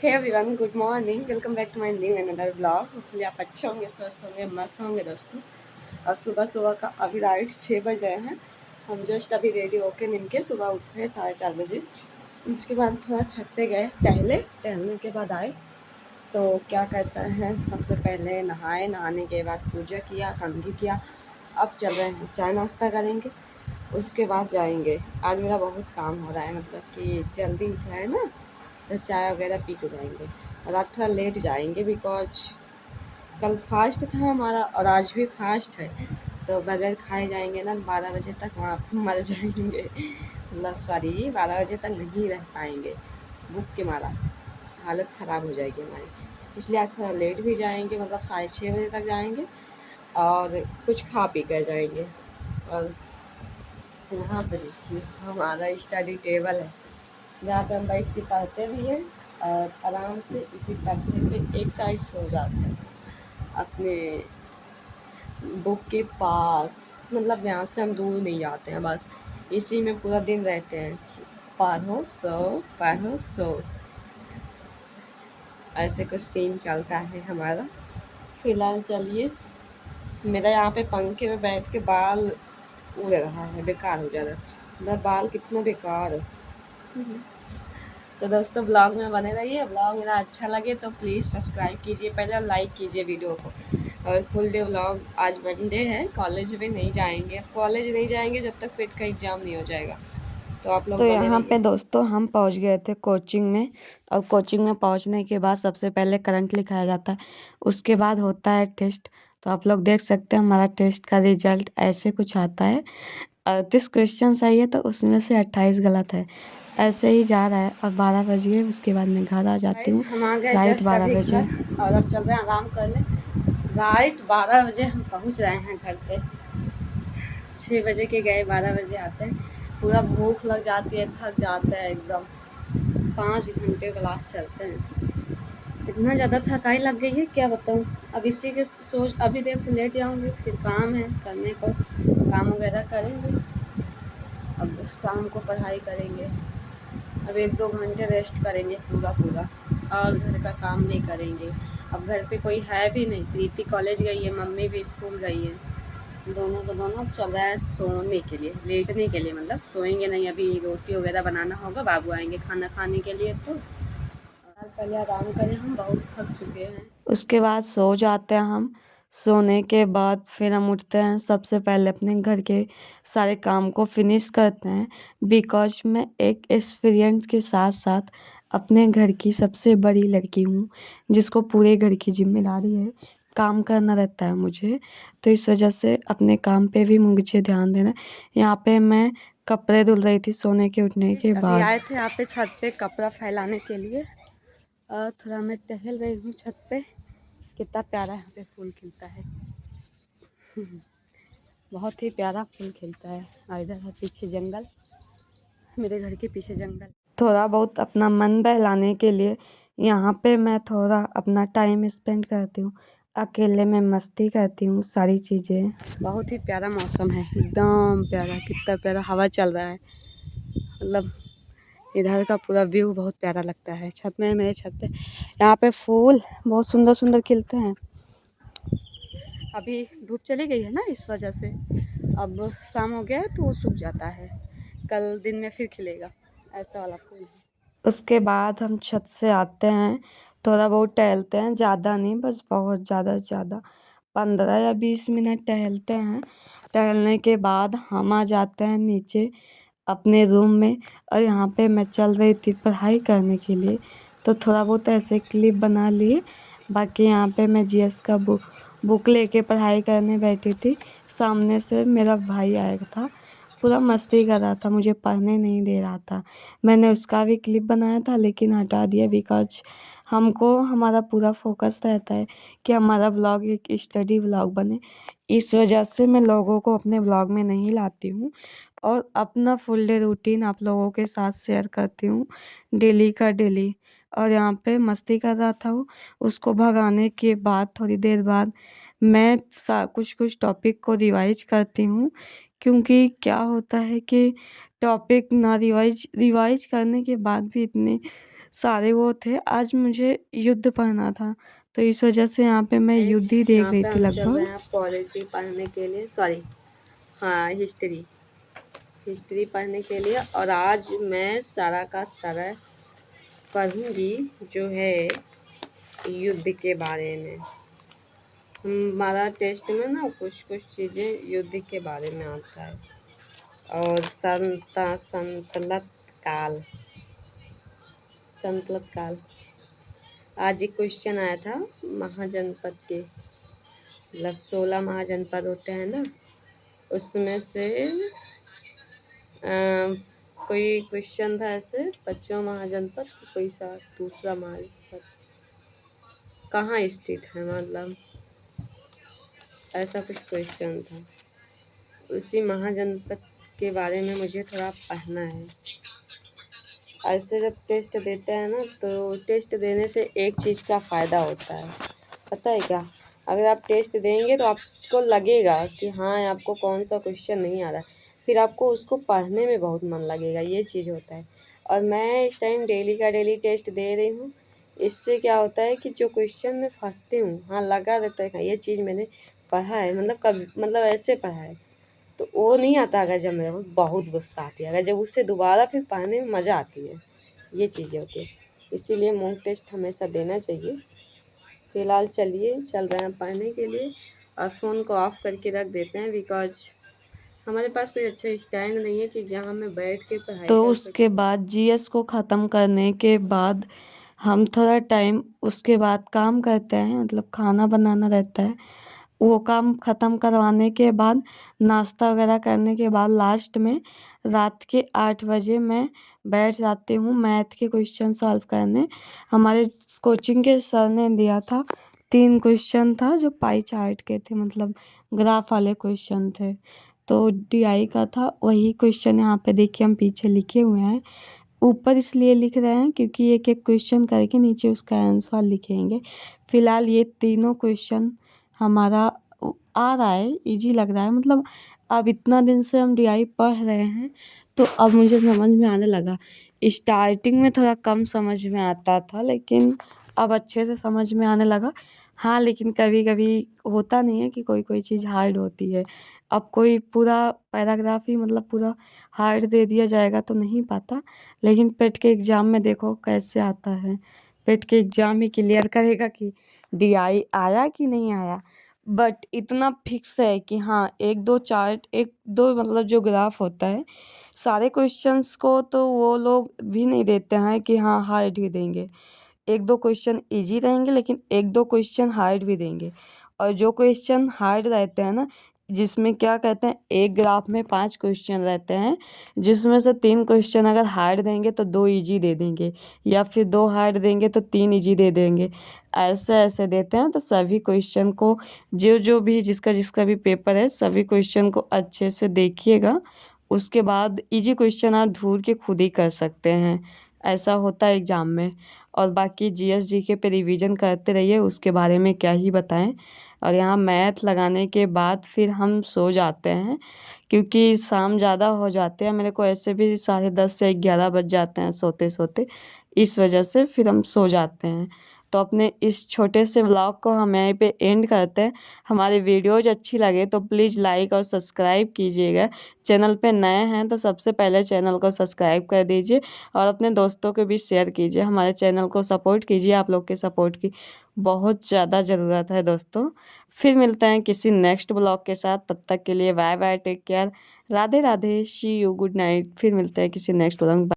Hey everyone, good morning, welcome back to my new another blog. Hopefully आप अच्छे होंगे, स्वस्थ होंगे, मस्त होंगे दोस्तों। और सुबह सुबह का अभी राइट 6 बज गए हैं। हम जस्ट अभी रेडी होके निकले, सुबह उठे 4:30 बजे। उसके बाद थोड़ा छत पे गए, टहलने के बाद आए तो क्या कहते हैं, सबसे पहले नहाए, नहाने के बाद पूजा किया, कंघी किया। अब चल रहे हैं, चाय नाश्ता करेंगे, उसके बाद जाएंगे। आज मेरा बहुत काम हो रहा है, मतलब कि जल्दी उठा है ना, तो चाय वगैरह पी के जाएंगे। और आज थोड़ा लेट जाएंगे बिकॉज कल फास्ट था हमारा और आज भी फास्ट है, तो बगैर खाए जाएंगे ना 12 बजे तक वहाँ मर जाएंगे। मतलब सॉरी, 12 बजे तक नहीं रह पाएंगे, भूख के मारा हालत ख़राब हो जाएगी हमारी। इसलिए आज थोड़ा लेट भी जाएंगे, मतलब 6:30 बजे तक जाएंगे और कुछ खा पी कर जाएंगे। और यहाँ पर देखिए हमारा स्टडी टेबल है, जहाँ पे हम बैठ के पढ़ते भी हैं और आराम से इसी तख्ते पे एक साइड सो जाते हैं अपने बुक के पास। मतलब यहाँ से हम दूर नहीं जाते हैं, बस इसी में पूरा दिन रहते हैं, पढ़ो सो। ऐसे कुछ सीन चलता है हमारा। फिलहाल चलिए, मेरा यहाँ पे पंखे में बैठ के बाल उड़ रहा है, बेकार हो जा रहा है। मेरा बाल कितना बेकार है। तो दोस्तों ब्लॉग में बने रहिए। ब्लॉग मेरा अच्छा लगे तो प्लीज़ सब्सक्राइब कीजिए, पहले लाइक कीजिए वीडियो को। और फुल डे व्लॉग, आज मंडे है, कॉलेज में नहीं जाएंगे, कॉलेज नहीं जाएंगे जब तक पेट का एग्ज़ाम नहीं हो जाएगा। तो आप लोग बने यहाँ पे दोस्तों हम पहुँच गए थे कोचिंग में। और कोचिंग में पहुँचने के बाद सबसे पहले करंट लिखाया जाता है, उसके बाद होता है टेस्ट। तो आप लोग देख सकते हैं हमारा टेस्ट का रिजल्ट ऐसे कुछ आता है। 38 क्वेश्चन सही है तो उसमें से 28 गलत है। ऐसे ही जा रहा है। और 12 बज गए, उसके बाद मैं घर आ जाती हूँ राइट 12 बजे। और अब चल रहे हैं आराम करने। राइट 12 बजे हम पहुँच रहे हैं घर पे। 6 बजे के गए, 12 बजे आते हैं। पूरा भूख लग जाती है, थक जाते हैं एकदम। 5 घंटे क्लास चलते हैं, इतना ज़्यादा थकाई लग गई है क्या बताऊँ। अब इसी के सोच, अभी देख लेट जाऊँगी, फिर काम है करने को, काम वगैरह करेंगे। अब शाम को पढ़ाई करेंगे। अब 1-2 घंटे रेस्ट करेंगे पूरा और घर का काम भी करेंगे। अब घर पे कोई है भी नहीं, प्रीति कॉलेज गई है, मम्मी भी स्कूल गई है। दोनों चल रहा है सोने के लिए, लेटने के लिए, मतलब सोएंगे नहीं। अभी रोटी वगैरह बनाना होगा, बाबू आएंगे खाना खाने के लिए, तो पहले आराम करें, हम बहुत थक चुके हैं। उसके बाद सो जाते हैं हम। सोने के बाद फिर हम उठते हैं, सबसे पहले अपने घर के सारे काम को फिनिश करते हैं। बिकॉज मैं एक एक्सपीरियंस के साथ साथ अपने घर की सबसे बड़ी लड़की हूँ, जिसको पूरे घर की जिम्मेदारी है, काम करना रहता है मुझे। तो इस वजह से अपने काम पे भी मुझे ध्यान देना है। यहाँ पे मैं कपड़े धुल रही थी सोने के उठने के बाद। आए थे यहाँ पे छत पे कपड़ा फैलाने के लिए, और थोड़ा मैं टहल रही हूँ छत पे। कितना प्यारा यहाँ पे फूल खिलता है। बहुत ही प्यारा फूल खिलता है। और इधर है पीछे जंगल, मेरे घर के पीछे जंगल। थोड़ा बहुत अपना मन बहलाने के लिए यहाँ पे मैं थोड़ा अपना टाइम स्पेंड करती हूँ, अकेले में मस्ती करती हूँ सारी चीज़ें। बहुत ही प्यारा मौसम है, एकदम प्यारा, कितना प्यारा हवा चल रहा है। मतलब इधर का पूरा व्यू बहुत प्यारा लगता है। छत में, मेरे छत पे यहाँ पे फूल बहुत सुंदर सुंदर खिलते हैं। अभी धूप चली गई है ना, इस वजह से अब शाम हो गया है तो वो सूख जाता है, कल दिन में फिर खिलेगा, ऐसा वाला फूल है। उसके बाद हम छत से आते हैं, थोड़ा बहुत टहलते हैं, ज़्यादा नहीं, बस बहुत ज़्यादा से ज़्यादा 15 या 20 मिनट टहलते हैं। टहलने के बाद हम आ जाते हैं नीचे अपने रूम में। और यहाँ पे मैं चल रही थी पढ़ाई करने के लिए, तो थोड़ा बहुत ऐसे क्लिप बना लिए। बाकी यहाँ पे मैं जीएस का बुक लेके पढ़ाई करने बैठी थी। सामने से मेरा भाई आया था, पूरा मस्ती कर रहा था, मुझे पढ़ने नहीं दे रहा था। मैंने उसका भी क्लिप बनाया था लेकिन हटा दिया, बिकॉज हमको हमारा पूरा फोकस रहता है कि हमारा व्लॉग एक स्टडी व्लॉग बने। इस वजह से मैं लोगों को अपने व्लॉग में नहीं लाती हूँ और अपना फुल डे रूटीन आप लोगों के साथ शेयर करती हूँ, डेली का डेली। और यहाँ पे मस्ती कर रहा था वो, उसको भगाने के बाद थोड़ी देर बाद मैं कुछ कुछ टॉपिक को रिवाइज करती हूँ। क्योंकि क्या होता है कि टॉपिक ना रिवाइज करने के बाद भी इतने सारे वो थे। आज मुझे युद्ध पढ़ना था, तो इस वजह से यहाँ पे मैं युद्ध ही देख यहाँ रही पे थी हम चल रहे लगभग। हैं पॉलिटी पढ़ने के लिए, सॉरी हाँ हिस्ट्री पढ़ने के लिए। और आज मैं सारा का सारा पढ़ूंगी जो है युद्ध के बारे में। हमारा टेस्ट में ना कुछ कुछ चीज़ें युद्ध के बारे में आता है। और संतलत काल आज एक क्वेश्चन आया था महाजनपद के, मतलब 16 महाजनपद होते हैं ना, उसमें से कोई क्वेश्चन था ऐसे 5वां महाजनपद कोई सा दूसरा महाजनपद कहाँ स्थित है, मतलब ऐसा कुछ क्वेश्चन था। उसी महाजनपद के बारे में मुझे थोड़ा पढ़ना है। ऐसे जब टेस्ट देते हैं ना, तो टेस्ट देने से एक चीज़ का फ़ायदा होता है, पता है क्या? अगर आप टेस्ट देंगे तो आपको लगेगा कि हाँ आपको कौन सा क्वेश्चन नहीं आ रहा है, फिर आपको उसको पढ़ने में बहुत मन लगेगा, ये चीज़ होता है। और मैं इस टाइम डेली का डेली टेस्ट दे रही हूँ। इससे क्या होता है कि जो क्वेश्चन मैं फंसती हूँ, हाँ लगा रहता है हाँ ये चीज़ मैंने पढ़ा है, मतलब कभी मतलब ऐसे पढ़ा है, तो वो नहीं आता। अगर जब मेरे को बहुत गुस्सा आती है, अगर जब उससे दोबारा फिर पढ़ने में मज़ा आती है, ये चीज़ें होती है। इसीलिए मॉक टेस्ट हमेशा देना चाहिए। फ़िलहाल चलिए चल रहे हैं पढ़ने के लिए, और फ़ोन को ऑफ़ करके रख देते हैं, बिकॉज हमारे पास कोई अच्छा स्टैंड नहीं है कि जहाँ मैं बैठ के पढ़ाई तो कर उसके सकूँ। बाद जीएस को ख़त्म करने के बाद हम थोड़ा टाइम उसके बाद काम करते हैं, मतलब खाना बनाना रहता है। वो काम ख़त्म करवाने के बाद नाश्ता वगैरह करने के बाद लास्ट में रात के 8 बजे मैं बैठ जाती हूँ मैथ के क्वेश्चन सॉल्व करने। हमारे कोचिंग के सर ने दिया था 3 क्वेश्चन था जो पाई चार्ट के थे, मतलब ग्राफ वाले क्वेश्चन थे। तो डीआई का था, वही क्वेश्चन यहाँ पे देखिए हम पीछे लिखे हुए हैं। ऊपर इसलिए लिख रहे हैं क्योंकि एक एक क्वेश्चन करके नीचे उसका आंसर लिखेंगे। फ़िलहाल ये तीनों क्वेश्चन हमारा आ रहा है, इजी लग रहा है। मतलब अब इतना दिन से हम डीआई पढ़ रहे हैं तो अब मुझे समझ में आने लगा। स्टार्टिंग में थोड़ा कम समझ में आता था, लेकिन अब अच्छे से समझ में आने लगा। हाँ लेकिन कभी कभी होता नहीं है कि कोई कोई चीज़ हार्ड होती है। अब कोई पूरा पैराग्राफ ही मतलब पूरा हार्ड दे दिया जाएगा तो नहीं पाता, लेकिन पेट के एग्ज़ाम में देखो कैसे आता है। पेट के एग्ज़ाम ही क्लियर करेगा कि डीआई आया कि नहीं आया। बट इतना फिक्स है कि हाँ एक दो चार्ट, एक दो मतलब जो ग्राफ होता है, सारे क्वेश्चंस को तो वो लोग भी नहीं देते हैं कि हाँ हार्ड ही देंगे। एक दो क्वेश्चन इजी रहेंगे लेकिन एक दो क्वेश्चन हार्ड भी देंगे। और जो क्वेश्चन हार्ड रहते हैं ना, जिसमें क्या कहते हैं एक ग्राफ में 5 क्वेश्चन रहते हैं, जिसमें से 3 क्वेश्चन अगर हार्ड देंगे तो 2 इजी दे देंगे, या फिर 2 हार्ड देंगे तो 3 इजी दे देंगे। ऐसे ऐसे देते हैं। तो सभी क्वेश्चन को जो जो भी जिसका जिसका भी पेपर है सभी क्वेश्चन को अच्छे से देखिएगा। उसके बाद इजी क्वेश्चन आप ढूंढ के खुद ही कर सकते हैं, ऐसा होता है एग्ज़ाम में। और बाकी जीएस जीके पे रिवीजन करते रहिए, उसके बारे में क्या ही बताएं। और यहाँ मैथ लगाने के बाद फिर हम सो जाते हैं, क्योंकि शाम ज़्यादा हो जाते हैं। मेरे को ऐसे भी 10:30 से 11 बज जाते हैं सोते सोते, इस वजह से फिर हम सो जाते हैं। तो अपने इस छोटे से व्लॉग को हम यहीं पे एंड करते हैं। हमारी वीडियोज़ अच्छी लगे तो प्लीज़ लाइक और सब्सक्राइब कीजिएगा। चैनल पे नए हैं तो सबसे पहले चैनल को सब्सक्राइब कर दीजिए और अपने दोस्तों के बीच शेयर कीजिए। हमारे चैनल को सपोर्ट कीजिए, आप लोग के सपोर्ट की बहुत ज़्यादा ज़रूरत है दोस्तों। फिर मिलते हैं किसी नेक्स्ट ब्लॉग के साथ, तब तक के लिए bye bye, take care, Radhe Radhe, see you, good night. फिर मिलते हैं किसी नेक्स्ट ब्लॉग।